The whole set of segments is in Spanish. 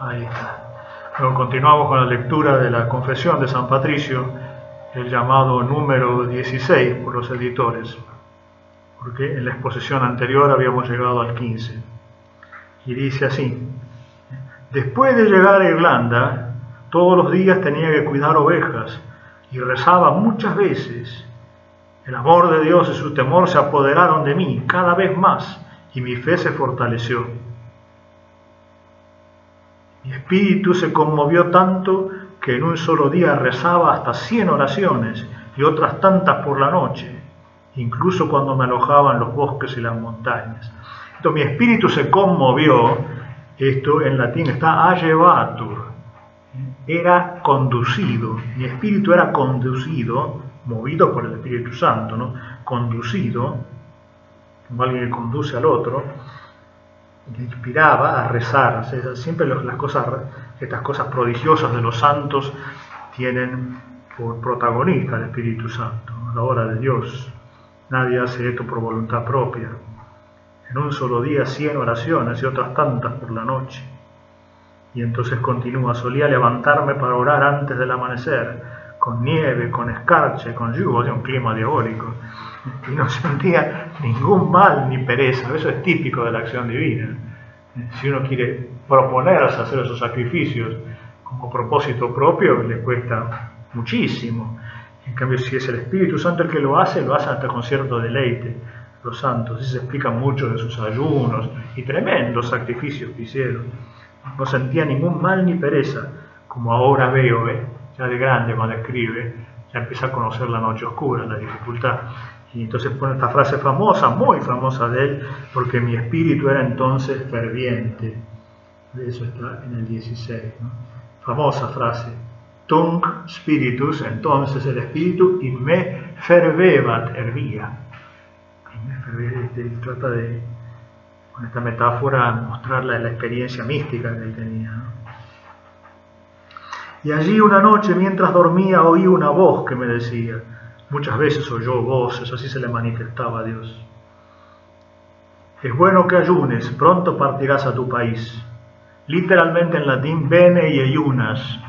Ahí está. Luego continuamos con la lectura de la Confesión de San Patricio, el llamado número 16 por los editores, porque en la exposición anterior habíamos llegado al 15. Y dice así: después de llegar a Irlanda, todos los días tenía que cuidar ovejas y rezaba muchas veces. El amor de Dios y su temor se apoderaron de mí cada vez más y mi fe se fortaleció. Mi espíritu se conmovió tanto que en un solo día rezaba hasta 100 oraciones y otras tantas por la noche, incluso cuando me alojaba en los bosques y las montañas. Entonces mi espíritu se conmovió, esto en latín está allevatur, era conducido, mi espíritu era conducido, movido por el Espíritu Santo, ¿no? Conducido, como alguien que conduce al otro, le inspiraba a rezar. O sea, siempre estas cosas prodigiosas de los santos tienen por protagonista al Espíritu Santo, la obra de Dios. Nadie hace esto por voluntad propia. En un solo día 100 oraciones y otras tantas por la noche. Y entonces continúa: solía levantarme para orar antes del amanecer, con nieve, con escarcha, con lluvia, un clima diabólico, y no sentía ningún mal ni pereza. Eso es típico de la acción divina. Si uno quiere proponerse hacer esos sacrificios como propósito propio, le cuesta muchísimo. En cambio, si es el Espíritu Santo el que lo hace hasta con cierto deleite. Los santos, y se explican mucho de sus ayunos y tremendos sacrificios que hicieron. No sentía ningún mal ni pereza, como ahora veo, ya de grande cuando escribe, ya empieza a conocer la noche oscura, la dificultad. Y entonces pone esta frase famosa, muy famosa de él, porque mi espíritu era entonces ferviente. Eso está en el 16, ¿no? Famosa frase: tunc spiritus, entonces el espíritu, y me fervebat, hervía. Trata de, con esta metáfora, mostrar la experiencia mística que él tenía, ¿no? Y allí una noche, mientras dormía, oí una voz que me decía, muchas veces oyó voces, así se le manifestaba a Dios: es bueno que ayunes, pronto partirás a tu país. Literalmente en latín, bene y ayunas,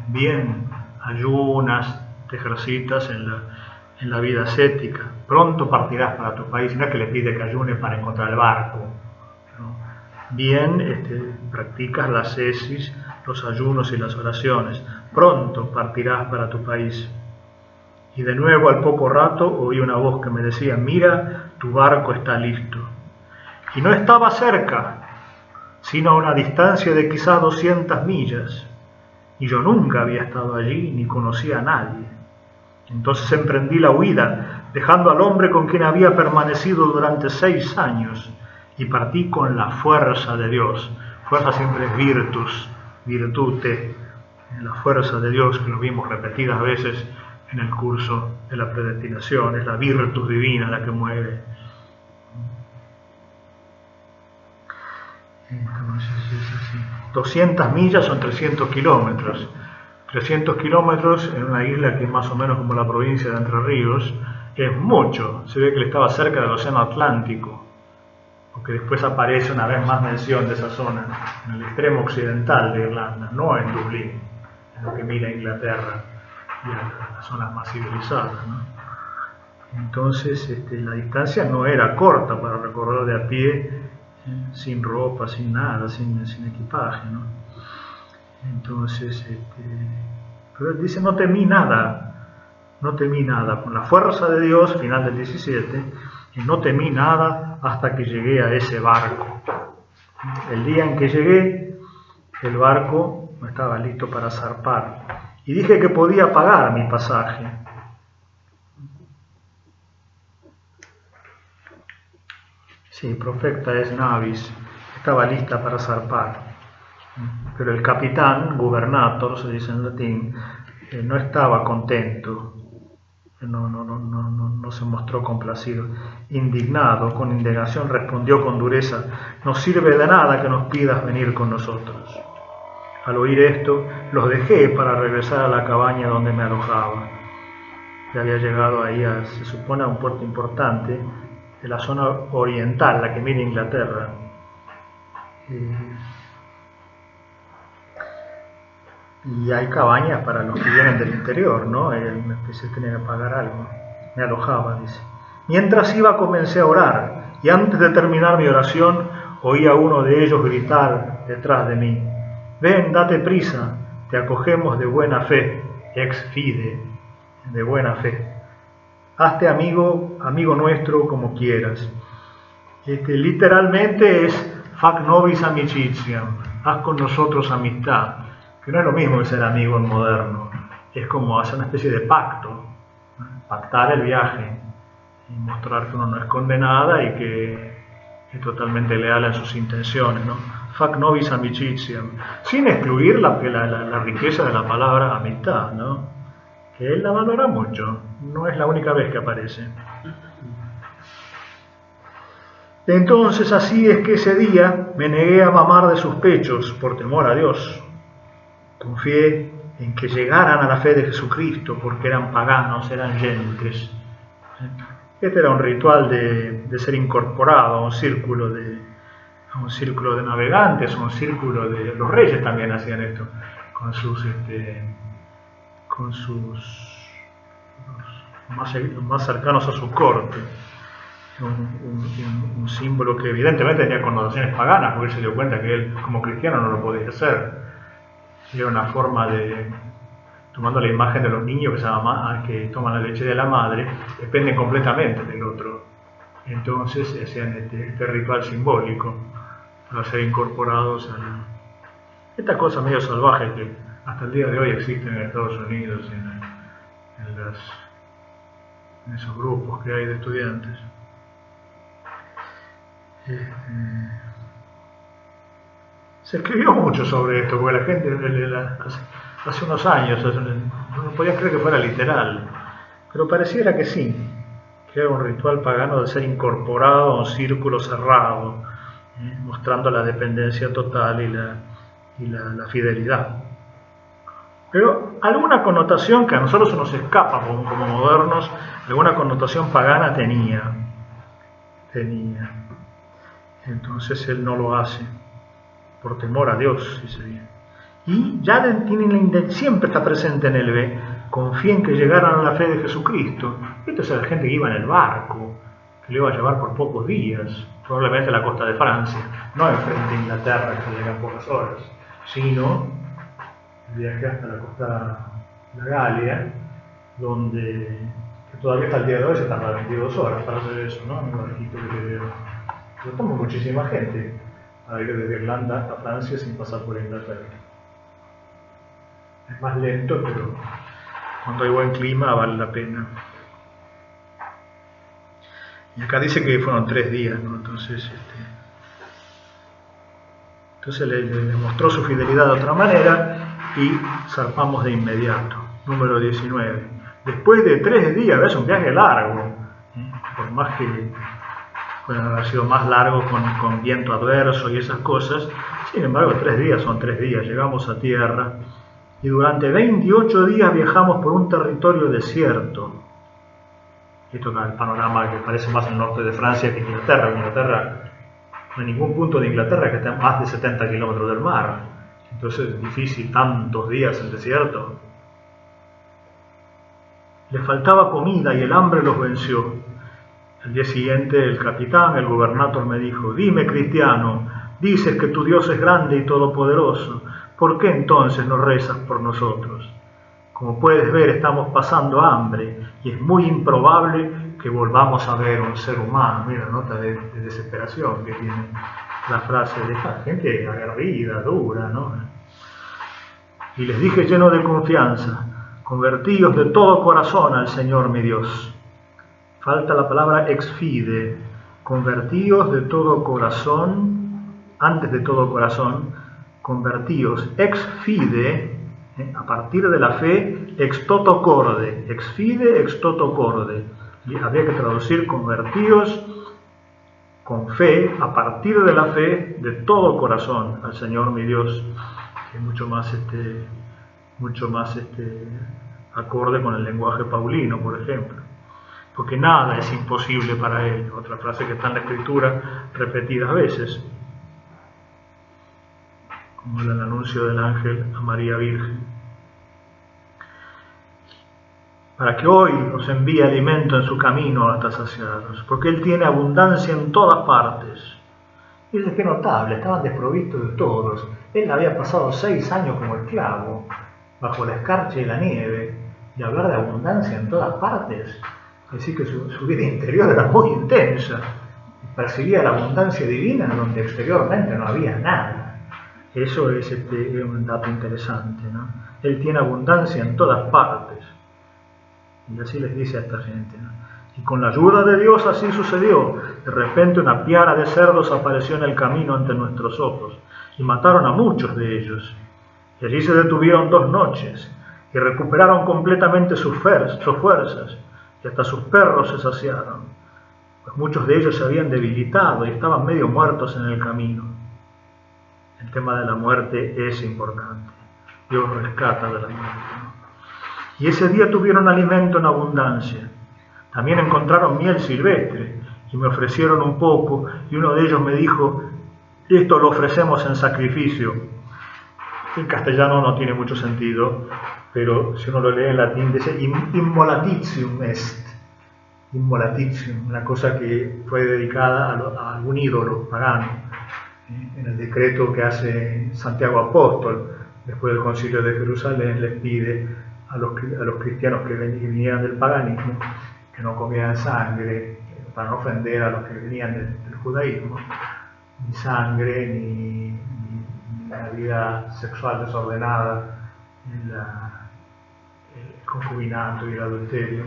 bien, ayunas, te ejercitas en la vida ascética, pronto partirás para tu país. No es que le pide que ayune para encontrar el barco, ¿no? Bien, practicas la ascesis, los ayunos y las oraciones, pronto partirás para tu país. Y de nuevo, al poco rato, oí una voz que me decía: mira, tu barco está listo. Y no estaba cerca, sino a una distancia de quizá 200 millas, y yo nunca había estado allí ni conocía a nadie. Entonces emprendí la huida, dejando al hombre con quien había permanecido durante 6 años, y partí con la fuerza de Dios. Fuerza siempre es virtus, virtute, la fuerza de Dios, que lo vimos repetidas veces en el curso de la predestinación. Es la virtus divina la que mueve. Entonces es así. 200 millas son 300 kilómetros. 300 kilómetros en una isla que es más o menos como la provincia de Entre Ríos es mucho. Se ve que él estaba cerca del Océano Atlántico, porque después aparece una vez más mención de esa zona, en el extremo occidental de Irlanda, no en Dublín, en lo que mira a Inglaterra y a las zonas más civilizadas, ¿no? Entonces la distancia no era corta para recorrer de a pie, sin ropa, sin nada, sin equipaje, ¿no? Entonces, pero él dice: no temí nada, con la fuerza de Dios, final del 17, y no temí nada hasta que llegué a ese barco. El día en que llegué, el barco estaba listo para zarpar, y dije que podía pagar mi pasaje. Sí, profecta es navis, estaba lista para zarpar. Pero el capitán, gubernator, se dice en latín, no estaba contento, no se mostró complacido. Indignado, con indignación, respondió con dureza: no sirve de nada que nos pidas venir con nosotros. Al oír esto, los dejé para regresar a la cabaña donde me alojaba. Ya había llegado ahí, se supone, a un puerto importante de la zona oriental, la que mira Inglaterra. y hay cabañas para los que vienen del interior, ¿no? Una especie tenía que pagar algo. Me alojaba, dice. Mientras iba comencé a orar, y antes de terminar mi oración oí a uno de ellos gritar detrás de mí: ven, date prisa, te acogemos de buena fe, ex fide, de buena fe. Hazte amigo nuestro como quieras. Literalmente es fac nobis amicitiam, haz con nosotros amistad, que no es lo mismo que ser amigo en moderno, es como hacer una especie de pacto, pactar el viaje y mostrar que uno no esconde nada y que es totalmente leal en sus intenciones, ¿no? Fac nobis amicitiam, sin excluir la riqueza de la palabra amistad, ¿no? Que él la valora mucho, no es la única vez que aparece. Entonces así es que ese día me negué a mamar de sus pechos por temor a Dios. Confié en que llegaran a la fe de Jesucristo porque eran paganos, eran gentes. Este era un ritual de ser incorporado a un círculo de navegantes, a un círculo de... Los reyes también hacían esto, con sus más cercanos a su corte. Un símbolo que evidentemente tenía connotaciones paganas, porque él se dio cuenta que él como cristiano no lo podía hacer. Era una forma de, tomando la imagen de los niños que toman la leche de la madre, dependen completamente del otro. Entonces hacían este ritual simbólico para ser incorporados a esta cosa medio salvaje que hasta el día de hoy existe en Estados Unidos y en esos grupos que hay de estudiantes. Se escribió mucho sobre esto, porque la gente hace unos años no podía creer que fuera literal, pero pareciera que sí, que era un ritual pagano de ser incorporado a un círculo cerrado, mostrando la dependencia total y la fidelidad. Pero alguna connotación que a nosotros se nos escapa como modernos, alguna connotación pagana tenía. Entonces él no lo hace, por temor a Dios, dice bien. Y ya siempre está presente en él, ve, confía en que llegaran a la fe de Jesucristo. Esto es la gente que iba en el barco, que le iba a llevar por pocos días, probablemente a la costa de Francia, no enfrente a Inglaterra, que llegan pocas horas, sino el viaje hasta la costa de la Galia, donde que todavía hasta el día de hoy se tarda 22 horas para hacer eso, ¿no? Un barquito que te lo toma muchísima gente a ir desde Irlanda hasta Francia sin pasar por Inglaterra. Es más lento, pero cuando hay buen clima vale la pena. Y acá dice que fueron 3 días, ¿no? Entonces le mostró su fidelidad de otra manera y zarpamos de inmediato. Número 19. Después de 3 días, es un viaje largo, por más que pueden haber sido más largos con viento adverso y esas cosas, sin embargo 3 días son 3 días, llegamos a tierra y durante 28 días viajamos por un territorio desierto. Esto es el panorama que parece más el norte de Francia que Inglaterra. Inglaterra, no hay ningún punto de Inglaterra que esté a más de 70 kilómetros del mar, entonces es difícil tantos días en desierto. Les faltaba comida y el hambre los venció. Al día siguiente el capitán, el gobernador, me dijo: dime, cristiano, dices que tu Dios es grande y todopoderoso, ¿por qué entonces no rezas por nosotros? Como puedes ver, estamos pasando hambre y es muy improbable que volvamos a ver un ser humano. Mira la nota de desesperación que tiene la frase de esta gente aguerrida, dura, ¿no? Y les dije lleno de confianza: convertíos de todo corazón al Señor mi Dios. Falta la palabra ex fide, convertíos de todo corazón, antes de todo corazón, convertíos ex fide, a partir de la fe, ex toto corde, ex fide, ex toto corde. Y habría que traducir convertíos con fe, a partir de la fe, de todo corazón al Señor mi Dios, que es mucho más acorde con el lenguaje paulino, por ejemplo. Porque nada es imposible para él. Otra frase que está en la Escritura repetidas veces, como el anuncio del ángel a María Virgen. para que hoy os envíe alimento en su camino hasta saciaros, porque Él tiene abundancia en todas partes. Dice que notable, estaban desprovistos de todos. Él había pasado 6 años como esclavo, bajo la escarcha y la nieve, y hablar de abundancia en todas partes, es decir que su vida interior era muy intensa, percibía la abundancia divina donde exteriormente no había nada. Eso es un dato interesante, ¿no? Él tiene abundancia en todas partes. Y así les dice a esta gente, ¿no? Y con la ayuda de Dios así sucedió. De repente una piara de cerdos apareció en el camino ante nuestros ojos y mataron a muchos de ellos. Y allí se detuvieron 2 noches y recuperaron completamente sus fuerzas y hasta sus perros se saciaron, pues muchos de ellos se habían debilitado y estaban medio muertos en el camino. El tema de la muerte es importante. Dios rescata de la muerte, ¿no? Y ese día tuvieron alimento en abundancia. También encontraron miel silvestre y me ofrecieron un poco, y uno de ellos me dijo: esto lo ofrecemos en sacrificio. En castellano no tiene mucho sentido, pero si uno lo lee en latín dice immolatitium est. Immolatitium, una cosa que fue dedicada a algún ídolo pagano. En el decreto que hace Santiago Apóstol, después del Concilio de Jerusalén, les pide a los cristianos que venían del paganismo que no comieran sangre, para no ofender a los que venían del judaísmo, ni sangre, ni la vida sexual desordenada, el concubinato y el adulterio,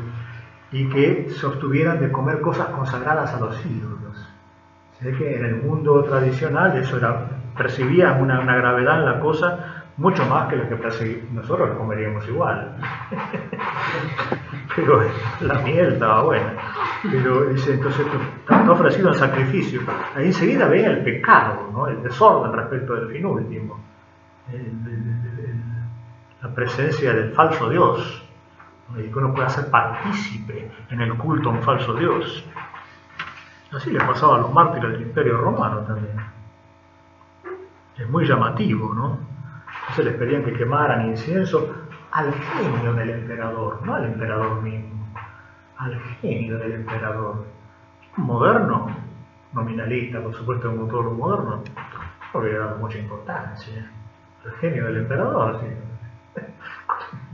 y que se abstuvieran de comer cosas consagradas a los ídolos. Se ve que en el mundo tradicional eso percibía una gravedad en la cosa mucho más que lo que percibimos. Nosotros lo comeríamos igual. Pero la miel estaba buena. Pero entonces está ofrecido en sacrificio. Ahí enseguida ven el pecado, ¿no? El desorden respecto del fin último. La presencia del falso Dios. Y que uno pueda ser partícipe en el culto a un falso Dios. Así le pasaba a los mártires del Imperio Romano también. Es muy llamativo, ¿no? Entonces les pedían que quemaran incienso al genio del emperador, no al emperador mismo, al genio del emperador. Moderno, nominalista, por supuesto, como todos los modernos, no le dado mucha importancia. El genio del emperador, sí,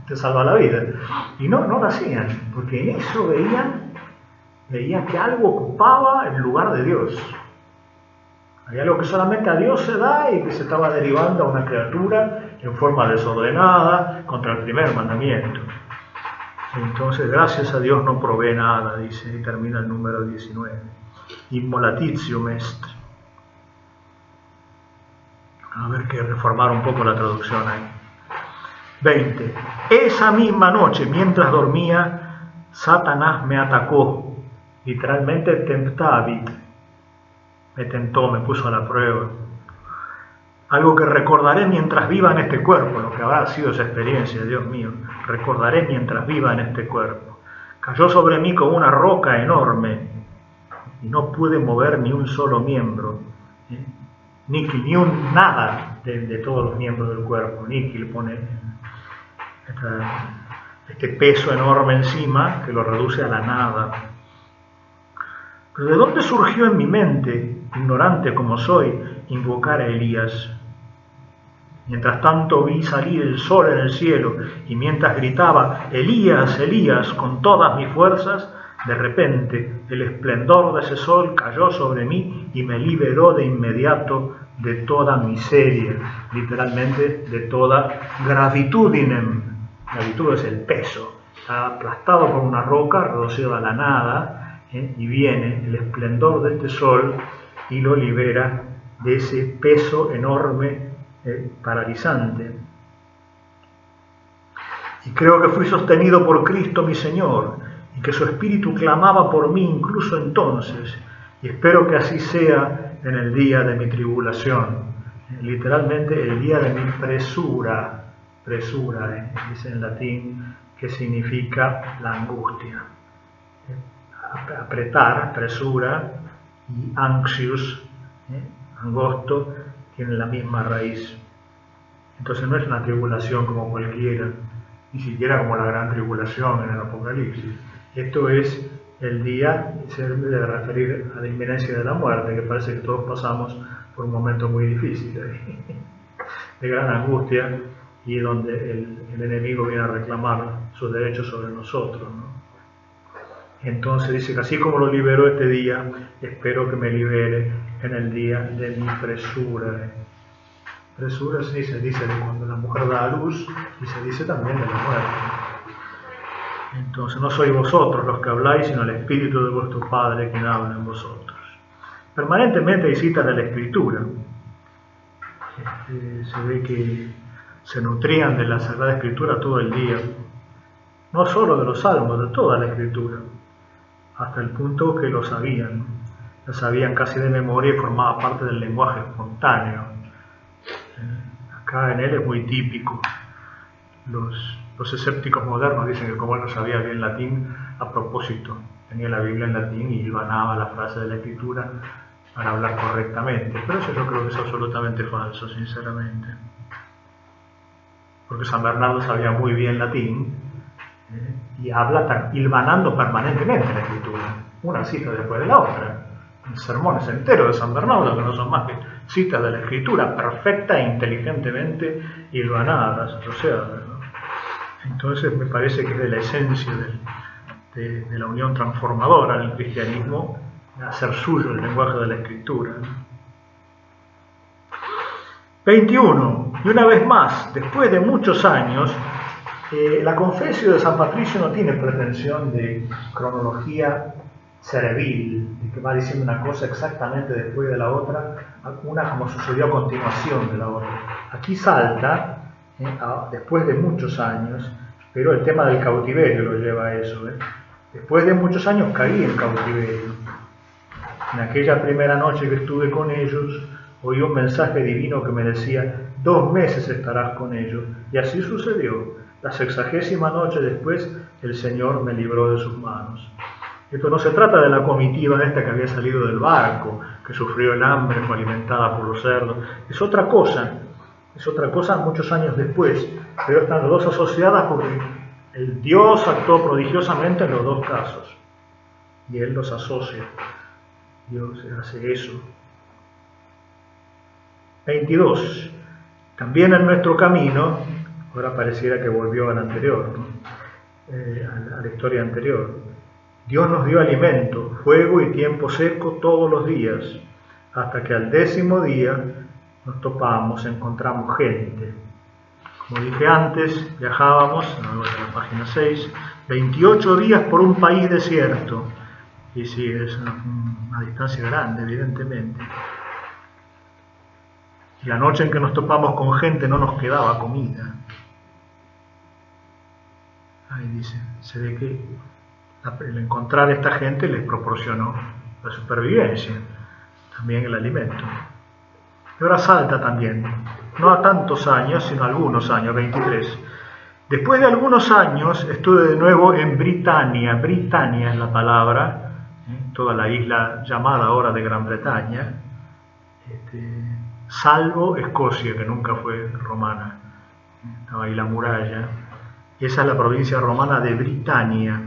te salva la vida. Y no lo hacían, porque en eso veían que algo ocupaba el lugar de Dios. Había algo que solamente a Dios se da y que se estaba derivando a una criatura en forma desordenada contra el primer mandamiento. Entonces, gracias a Dios no provee nada, dice, y termina el número 19. Immolatitium est. A ver, que reformar un poco la traducción ahí. 20. Esa misma noche, mientras dormía, Satanás me atacó. Literalmente temptavit. Me tentó, me puso a la prueba. Algo que recordaré mientras viva en este cuerpo, lo que habrá sido esa experiencia, Dios mío. Recordaré mientras viva en este cuerpo. Cayó sobre mí como una roca enorme y no pude mover ni un solo miembro. Ni un nada de todos los miembros del cuerpo. Niki le pone este peso enorme encima que lo reduce a la nada. Pero ¿de dónde surgió en mi mente, ignorante como soy, invocar a Elías? Mientras tanto vi salir el sol en el cielo y mientras gritaba Elías, Elías con todas mis fuerzas, de repente el esplendor de ese sol cayó sobre mí y me liberó de inmediato de toda miseria, literalmente de toda gravitudinem. Gravitud es el peso, está aplastado por una roca, reducido a la nada, y viene el esplendor de este sol y lo libera de ese peso enorme, paralizante. Y creo que fui sostenido por Cristo mi Señor, y que su Espíritu clamaba por mí incluso entonces, y espero que así sea en el día de mi tribulación, literalmente el día de mi presura, dice en latín, que significa la angustia. Apretar, presura, y anxious, angosto, tienen la misma raíz. Entonces no es una tribulación como cualquiera, ni siquiera como la gran tribulación en el Apocalipsis. Esto es el día, se debe referir a la inminencia de la muerte, que parece que todos pasamos por un momento muy difícil, de gran angustia, y donde el enemigo viene a reclamar sus derechos sobre nosotros, ¿no? Entonces dice que así como lo liberó este día, espero que me libere en el día de mi presura. Presura se dice de cuando la mujer da a luz, y se dice también de la muerte. Entonces no sois vosotros los que habláis, sino el Espíritu de vuestro Padre quien habla en vosotros. Permanentemente hay citas de la Escritura. Se ve que se nutrían de la Sagrada Escritura todo el día, no solo de los salmos, de toda la Escritura, hasta el punto que lo sabían casi de memoria y formaba parte del lenguaje espontáneo. Acá en él es muy típico. Los escépticos modernos dicen que como él no sabía bien latín, a propósito, tenía la Biblia en latín y hilvanaba la frase de la Escritura para hablar correctamente, pero eso yo creo que es absolutamente falso, sinceramente, porque San Bernardo sabía muy bien latín y habla hilvanando permanentemente la Escritura, una cita después de la otra, sermones enteros de San Bernardo que no son más que citas de la Escritura perfecta e inteligentemente hilvanadas, o sea, ¿no? Entonces me parece que es de la esencia de la unión transformadora del cristianismo hacer suyo el lenguaje de la Escritura. 21. Y una vez más, después de muchos años, la Confesio de San Patricio no tiene pretensión de cronología servil, de que va diciendo una cosa exactamente después de la otra, una como sucedió a continuación de la otra. Aquí salta, después de muchos años, pero el tema del cautiverio lo lleva a eso. Después de muchos años caí en cautiverio. En aquella primera noche que estuve con ellos, oí un mensaje divino que me decía: 2 meses estarás con ellos. Y así sucedió. La 60ª noche después, el Señor me libró de sus manos. Esto no se trata de la comitiva esta que había salido del barco, que sufrió el hambre, fue alimentada por los cerdos. Es otra cosa muchos años después, pero están las dos asociadas porque el Dios actuó prodigiosamente en los dos casos. Y Él los asocia. Dios hace eso. 22. También en nuestro camino, ahora pareciera que volvió al anterior, ¿no? A la historia anterior. Dios nos dio alimento, fuego y tiempo seco todos los días, hasta que al 10º día nos topamos, encontramos gente. Como dije antes, viajábamos, en la página 6, 28 días por un país desierto. Y sí, es una distancia grande, evidentemente. Y la noche en que nos topamos con gente no nos quedaba comida. Ahí dice, se ve que el encontrar a esta gente les proporcionó la supervivencia, también el alimento. Y ahora salta también, no a tantos años, sino a algunos años, 23. Después de algunos años estuve de nuevo en Britania. Britania es la palabra, toda la isla llamada ahora de Gran Bretaña, salvo Escocia, que nunca fue romana. Estaba ahí la muralla. Esa es la provincia romana de Britania.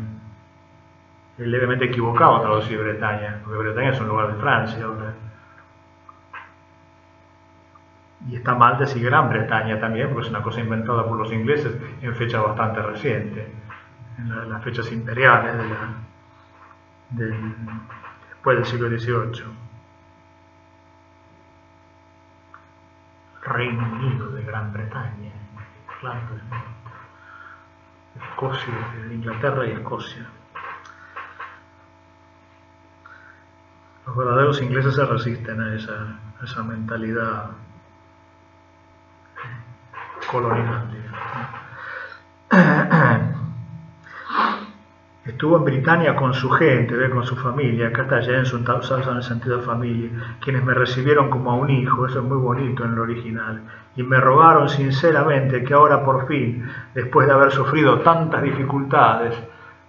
Es levemente equivocado a traducir Bretaña, porque Bretaña es un lugar de Francia ahora. Y está mal decir Gran Bretaña también, porque es una cosa inventada por los ingleses en fecha bastante reciente, en las fechas imperiales después del siglo XVIII. Reino Unido de Gran Bretaña, Irlanda del Norte, Escocia, Inglaterra y Escocia. Los verdaderos ingleses se resisten a esa mentalidad colonial. Estuvo en Britania con su gente, con su familia. Acá está Jenson, en el sentido de familia, quienes me recibieron como a un hijo. Eso es muy bonito en el original. Y me rogaron sinceramente que ahora por fin, después de haber sufrido tantas dificultades,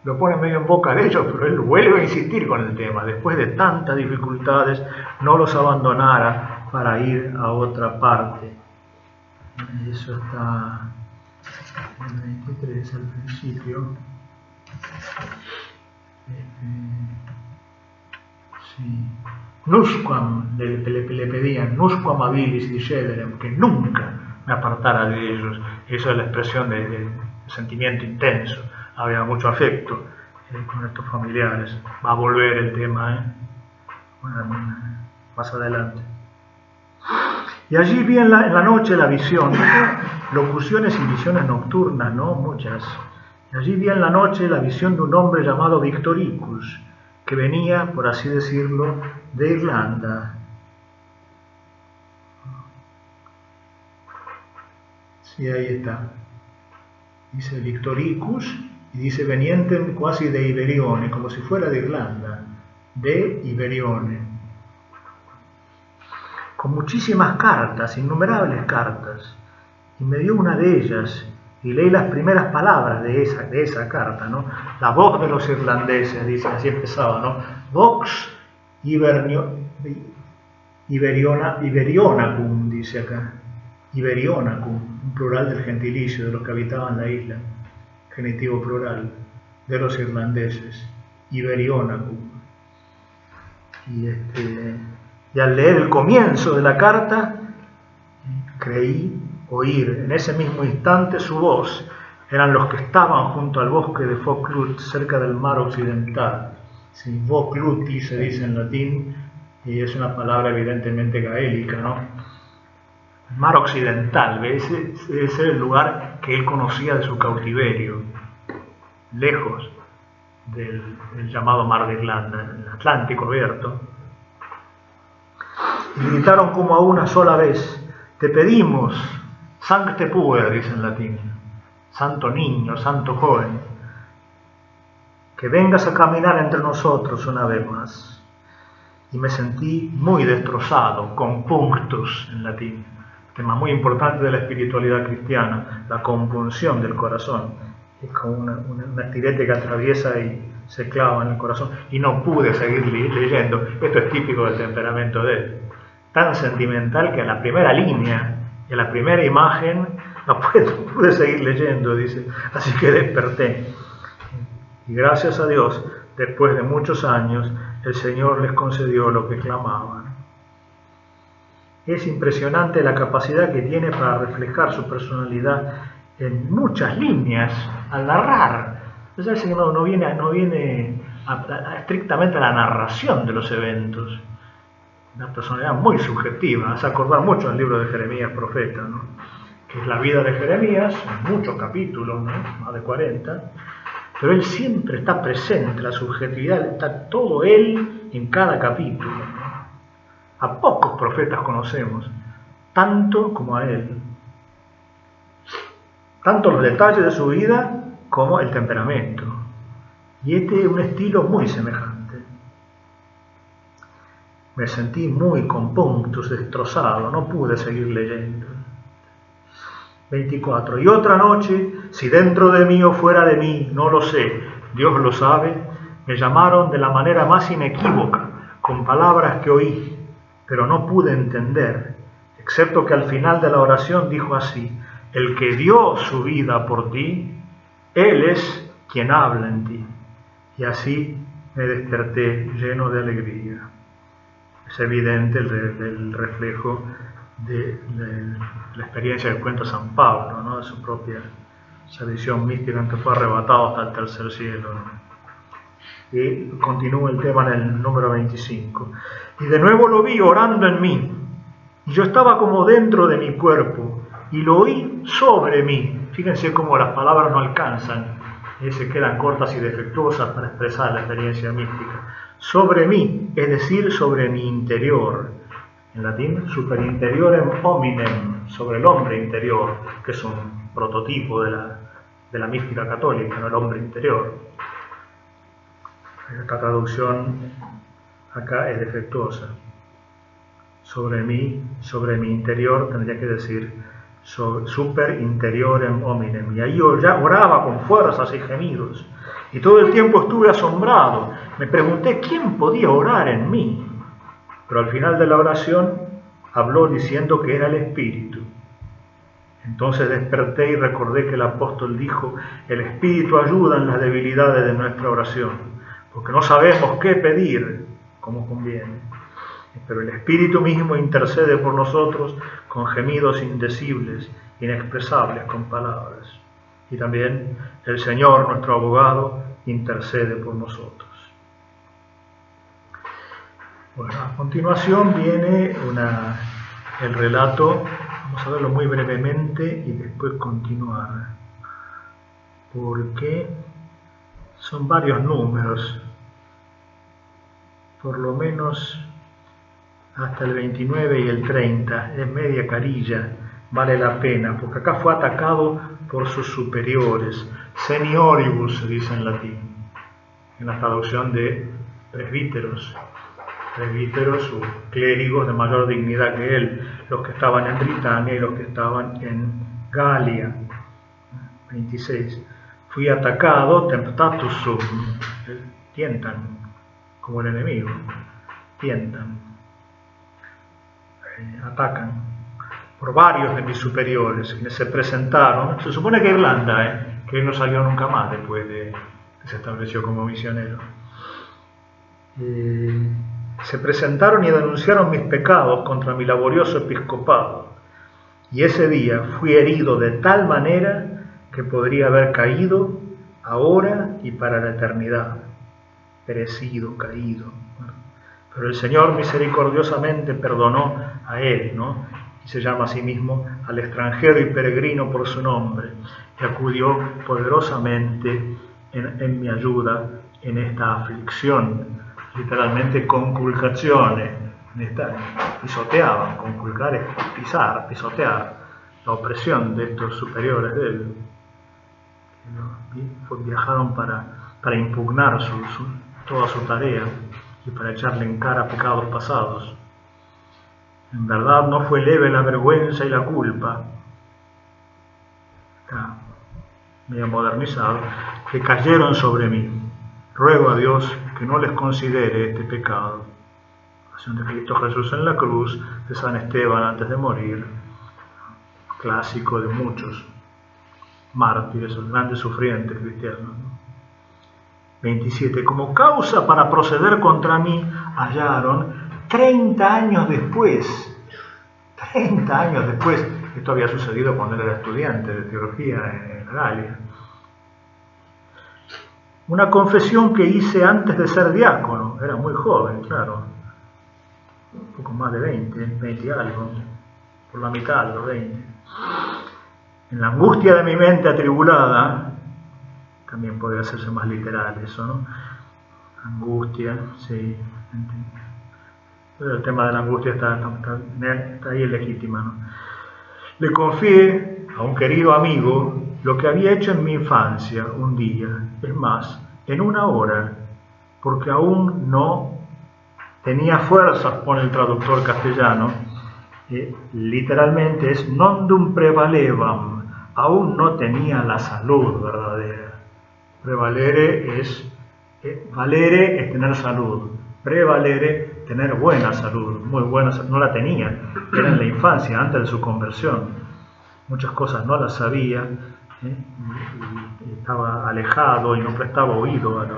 lo pone medio en boca de ellos, pero él vuelve a insistir con el tema, después de tantas dificultades, no los abandonara para ir a otra parte. Eso está el 23 al principio. Sí. Nusquam, le pedían, nusquam habilis dicederem, que nunca me apartara de ellos. Esa es la expresión de sentimiento intenso. Había mucho afecto con estos familiares. Va a volver el tema, bueno, más adelante. Y allí vi en la noche la visión, locuciones y visiones nocturnas, ¿no? Muchas. Y allí vi en la noche la visión de un hombre llamado Victoricus, que venía, por así decirlo, de Irlanda. Sí, ahí está. Dice Victoricus y dice veniente quasi de Iberione, como si fuera de Irlanda, de Iberione. Con muchísimas cartas, innumerables cartas. Y me dio una de ellas y leí las primeras palabras de esa carta, ¿no? La voz de los irlandeses, dice, así empezaba, ¿no? Vox Iberionacum, dice acá. Iberionacum, un plural del gentilicio, de los que habitaban la isla. Genitivo plural, de los irlandeses. Iberionacum. Y al leer el comienzo de la carta, creí oír en ese mismo instante su voz. Eran los que estaban junto al bosque de Vaucluse, cerca del mar occidental. Sí, Vaucluti se dice en latín, y es una palabra evidentemente gaélica, ¿no? Mar occidental, ¿ves? Ese es el lugar que él conocía de su cautiverio, lejos del llamado Mar de Irlanda, el Atlántico abierto. Y gritaron como a una sola vez: te pedimos, sancte puer, dice en latín, santo niño, santo joven, que vengas a caminar entre nosotros una vez más. Y me sentí muy destrozado, compunctus en latín, tema muy importante de la espiritualidad cristiana, la compunción del corazón. Es como una tirete que atraviesa y se clava en el corazón. Y no pude seguir leyendo. Esto es típico del temperamento de él. Tan sentimental que en la primera línea, en la primera imagen, no pude seguir leyendo, dice. Así que desperté. Y gracias a Dios, después de muchos años, el Señor les concedió lo que clamaban. Es impresionante la capacidad que tiene para reflejar su personalidad en muchas líneas al narrar. Es decir, que no viene estrictamente a la narración de los eventos. Una personalidad muy subjetiva, hace acordar mucho al libro de Jeremías, profeta, ¿no? Que es la vida de Jeremías, muchos capítulos, ¿no? Más de 40, pero él siempre está presente, la subjetividad, está todo él en cada capítulo, ¿no? A pocos profetas conocemos, tanto como a él. Tanto los detalles de su vida como el temperamento. Y este es un estilo muy semejante. Me sentí muy compunctus, destrozado, no pude seguir leyendo. 24. Y otra noche, si dentro de mí o fuera de mí, no lo sé, Dios lo sabe, me llamaron de la manera más inequívoca, con palabras que oí, pero no pude entender, excepto que al final de la oración dijo así: el que dio su vida por ti, Él es quien habla en ti. Y así me desperté lleno de alegría. Es evidente el reflejo de la experiencia que cuenta San Pablo, ¿no? De su propia esa visión mística en que fue arrebatado hasta el tercer cielo, ¿no? Y continúa el tema en el número 25. Y de nuevo lo vi orando en mí, y yo estaba como dentro de mi cuerpo, y lo oí sobre mí. Fíjense cómo las palabras no alcanzan, se quedan cortas y defectuosas para expresar la experiencia mística. Sobre mí, es decir, sobre mi interior. En latín, superinteriorem hominem, sobre el hombre interior, que es un prototipo de la mística católica, ¿no? El hombre interior. Esta traducción acá es defectuosa. Sobre mi interior, tendría que decir super interiorem hominem. Y ahí yo ya oraba con fuerzas y gemidos. Y todo el tiempo estuve asombrado. Me pregunté quién podía orar en mí. Pero al final de la oración habló diciendo que era el Espíritu. Entonces desperté y recordé que el apóstol dijo: el Espíritu ayuda en las debilidades de nuestra oración, porque no sabemos qué pedir como conviene. Pero el Espíritu mismo intercede por nosotros con gemidos indecibles, inexpresables con palabras. Y también el Señor, nuestro abogado, intercede por nosotros. Bueno, a continuación viene el relato. Vamos a verlo muy brevemente y después continuar, porque son varios números, por lo menos hasta el 29 y el 30, es media carilla, vale la pena, porque acá fue atacado por sus superiores, senioribus se dice en latín, en la traducción de presbíteros o clérigos de mayor dignidad que él, los que estaban en Britania y los que estaban en Galia. 26. Fui atacado, temptatus sum, tientan, como el enemigo, tientan, atacan, por varios de mis superiores, quienes se presentaron. Se supone que Irlanda, que él no salió nunca más después de que se estableció como misionero. Se presentaron y denunciaron mis pecados contra mi laborioso episcopado, y ese día fui herido de tal manera que podría haber caído ahora y para la eternidad, perecido, caído. Pero el Señor misericordiosamente perdonó a él, ¿no? Y se llama a sí mismo al extranjero y peregrino por su nombre, y acudió poderosamente en mi ayuda en esta aflicción. Literalmente conculcaciones, pisoteaban, conculcar es pisar, pisotear, la opresión de estos superiores de él. Viajaron para impugnar toda su tarea y para echarle en cara pecados pasados. En verdad no fue leve la vergüenza y la culpa, acá medio modernizado, que cayeron sobre mí. Ruego a Dios que no les considere este pecado. Pasión de Cristo Jesús en la cruz, de San Esteban antes de morir, clásico de muchos mártires, grandes sufrientes cristianos. 27. Como causa para proceder contra mí hallaron 30 años después. 30 años después. Esto había sucedido cuando él era estudiante de teología en Galia. Una confesión que hice antes de ser diácono. Era muy joven, claro. Un poco más de 20 y algo. Por la mitad de los 20. En la angustia de mi mente atribulada, también podría hacerse más literal eso, ¿no? Angustia, sí. Pero el tema de la angustia está ahí legítima, ¿no? Le confié a un querido amigo lo que había hecho en mi infancia un día, es más, en una hora, porque aún no tenía fuerzas, pone el traductor castellano, literalmente es nondum prevalevam, aún no tenía la salud verdadera. Prevalere valere es tener salud, prevalere tener buena salud, muy buena salud, no la tenía, era en la infancia, antes de su conversión, muchas cosas no las sabía, estaba alejado y no prestaba oído a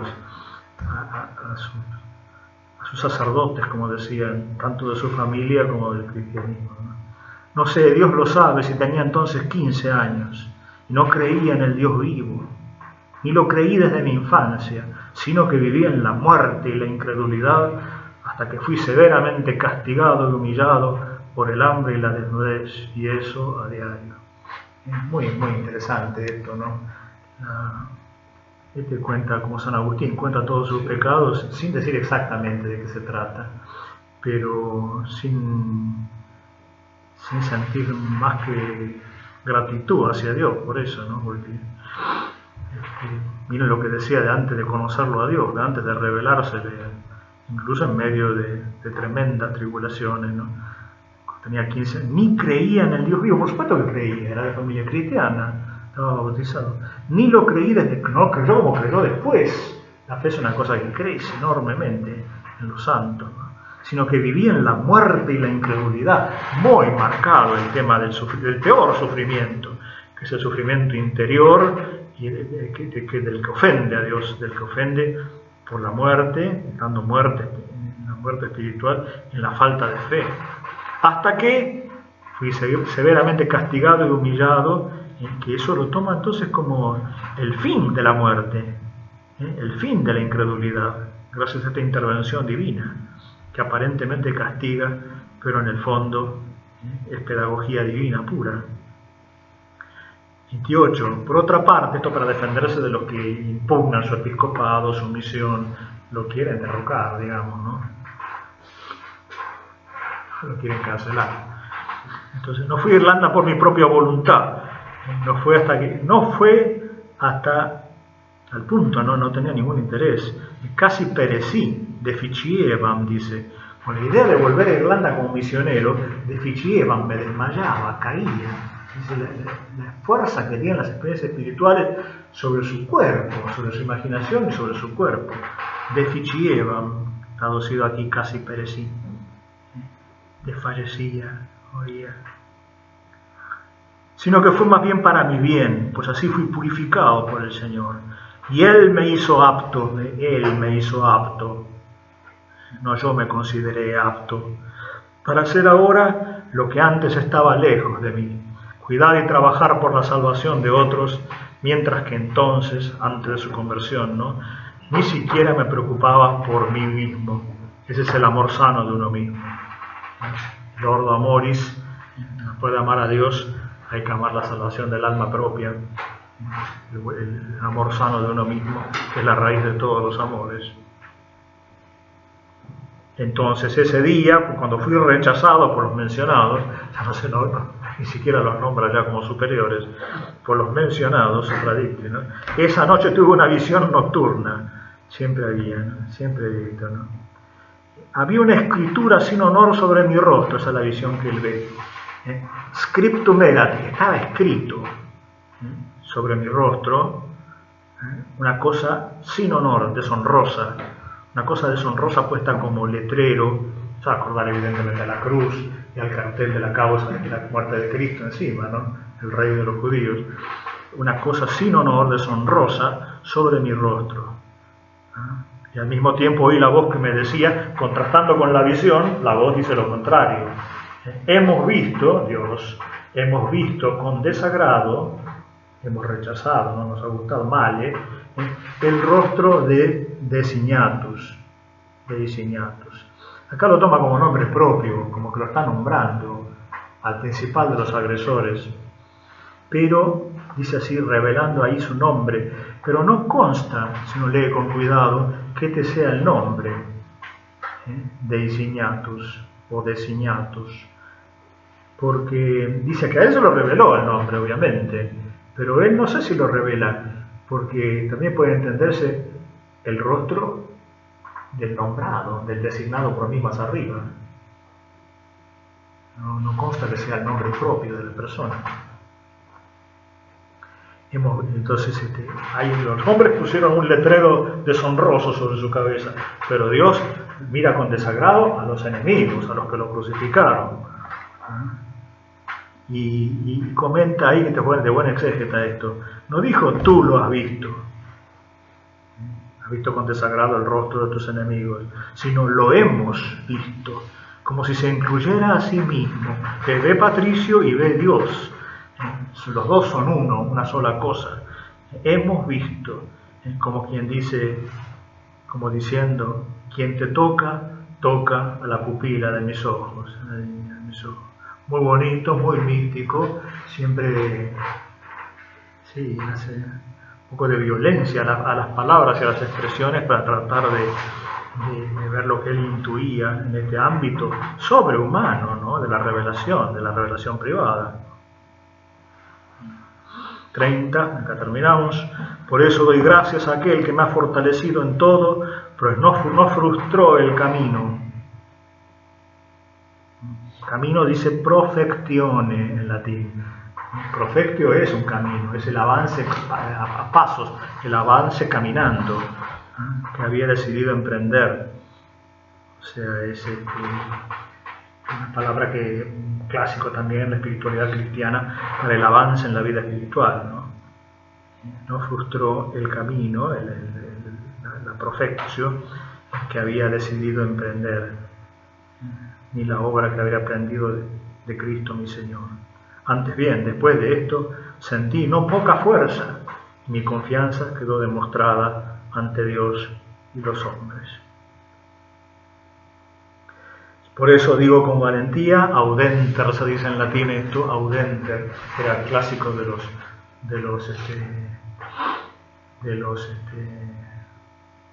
sus sacerdotes, como decían, tanto de su familia como del cristianismo. No sé, Dios lo sabe, si tenía entonces 15 años y no creía en el Dios vivo, ni lo creí desde mi infancia, sino que vivía en la muerte y la incredulidad hasta que fui severamente castigado y humillado por el hambre y la desnudez, y eso a diario. Es muy, muy interesante esto, ¿no? Este cuenta, como San Agustín, cuenta todos sus pecados sin decir exactamente de qué se trata, pero sin sentir más que gratitud hacia Dios por eso, ¿no? Porque miren lo que decía de antes de conocerlo a Dios, de antes de revelársele, incluso en medio de tremendas tribulaciones, ¿no? Tenía 15 años, ni creía en el Dios vivo, por supuesto que creía, era de familia cristiana, estaba bautizado, ni lo creí no creyó como creyó después. La fe es una cosa que crece enormemente en los santos, ¿no? sino que vivía en la muerte y la incredulidad. Muy marcado el tema del peor sufrimiento, que es el sufrimiento interior y del que ofende a Dios, del que ofende por la muerte, dando muerte, la muerte espiritual, en la falta de fe. Hasta que fui severamente castigado y humillado, que eso lo toma entonces como el fin de la muerte, el fin de la incredulidad, gracias a esta intervención divina, que aparentemente castiga, pero en el fondo es pedagogía divina pura. 28. Por otra parte, esto para defenderse de los que impugnan su episcopado, su misión, lo quieren derrocar, digamos, ¿no? Lo quieren cancelar. Entonces, no fui a Irlanda por mi propia voluntad, no fue hasta al punto, no tenía ningún interés, casi perecí, deficievam, dice, con la idea de volver a Irlanda como misionero, deficievam, me desmayaba, caía. Dice, la fuerza que tienen las experiencias espirituales sobre su cuerpo, sobre su imaginación y sobre su cuerpo. Deficievam, traducido aquí casi perecí, desfallecía, oía. Sino que fue más bien para mi bien, pues así fui purificado por el Señor. Y Él me hizo apto, no yo me consideré apto, para hacer ahora lo que antes estaba lejos de mí, cuidar y trabajar por la salvación de otros, mientras que entonces, antes de su conversión, ni siquiera me preocupaba por mí mismo. Ese es el amor sano de uno mismo. El ordo amoris, después de amar a Dios, hay que amar la salvación del alma propia, el amor sano de uno mismo, que es la raíz de todos los amores. Entonces ese día, cuando fui rechazado por los mencionados, ya no sé, ni siquiera los nombra ya como superiores, por los mencionados, esa noche tuve una visión nocturna, siempre he visto, Había una escritura sin honor sobre mi rostro, esa es la visión que él ve. Scriptum erat, estaba escrito sobre mi rostro, una cosa sin honor, deshonrosa, una cosa deshonrosa puesta como letrero, se va a acordar evidentemente a la cruz y al cartel de la causa de la muerte de Cristo encima, el rey de los judíos, una cosa sin honor, deshonrosa, sobre mi rostro. Y al mismo tiempo oí la voz que me decía, contrastando con la visión, la voz dice lo contrario. Hemos visto con desagrado, hemos rechazado, no nos ha gustado mal, el rostro de Designatus. Acá lo toma como nombre propio, como que lo está nombrando al principal de los agresores, pero dice así, revelando ahí su nombre, pero no consta, si uno lee con cuidado, que este sea el nombre, Designatus o Designatus, porque dice que a él se lo reveló el nombre, obviamente, pero él no sé si lo revela, porque también puede entenderse el rostro del nombrado, del designado por mí más arriba. No consta que sea el nombre propio de la persona. Entonces, los hombres pusieron un letrero deshonroso sobre su cabeza, pero Dios mira con desagrado a los enemigos, a los que lo crucificaron. Y comenta ahí, que te ponen de buena exégeta esto, no dijo tú lo has visto con desagrado el rostro de tus enemigos, sino lo hemos visto, como si se incluyera a sí mismo, que ve Patricio y ve Dios. Los dos son uno, una sola cosa. Hemos visto, como quien dice, como diciendo, quien te toca, toca a la pupila de mis ojos. Muy bonito, muy místico, siempre hace un poco de violencia a las palabras y a las expresiones para tratar de ver lo que él intuía en este ámbito sobrehumano, de la revelación privada. 30, acá terminamos. Por eso doy gracias a aquel que me ha fortalecido en todo, pues no frustró el camino. Camino dice profectione en latín. Profectio es un camino, es el avance a pasos, el avance caminando, que había decidido emprender. O O sea, es una palabra que clásico también en la espiritualidad cristiana para el avance en la vida espiritual, ¿no? No frustró el camino, la profección que había decidido emprender, ni la obra que había aprendido de Cristo mi Señor. Antes bien, después de esto, sentí no poca fuerza, y mi confianza quedó demostrada ante Dios y los hombres. Por eso digo con valentía, audenter, se dice en latín esto, audenter, era el clásico de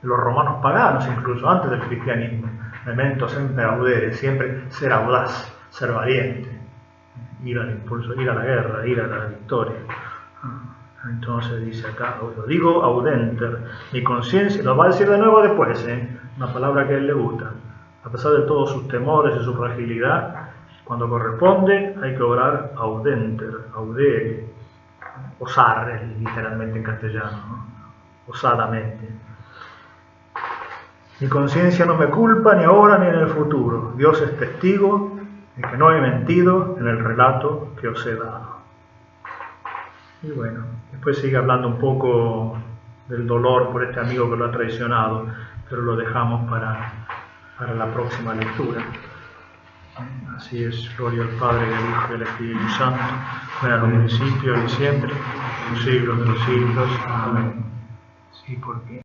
los romanos paganos, incluso antes del cristianismo. Memento semper audere, siempre ser audaz, ser valiente, ir al impulso, ir a la guerra, ir a la victoria. Entonces dice acá, lo digo audenter, mi conciencia, lo va a decir de nuevo después, una palabra que a él le gusta. A pesar de todos sus temores y su fragilidad, cuando corresponde hay que obrar audenter, audere, osar literalmente en castellano, ¿no? Osadamente. Mi conciencia no me culpa ni ahora ni en el futuro. Dios es testigo de que no he mentido en el relato que os he dado. Y bueno, después sigue hablando un poco del dolor por este amigo que lo ha traicionado, pero lo dejamos para la próxima lectura. Así es, gloria al Padre, y al Hijo y al Espíritu Santo, como en el principio y siempre, en los siglos de los siglos. Amén. Sí, porque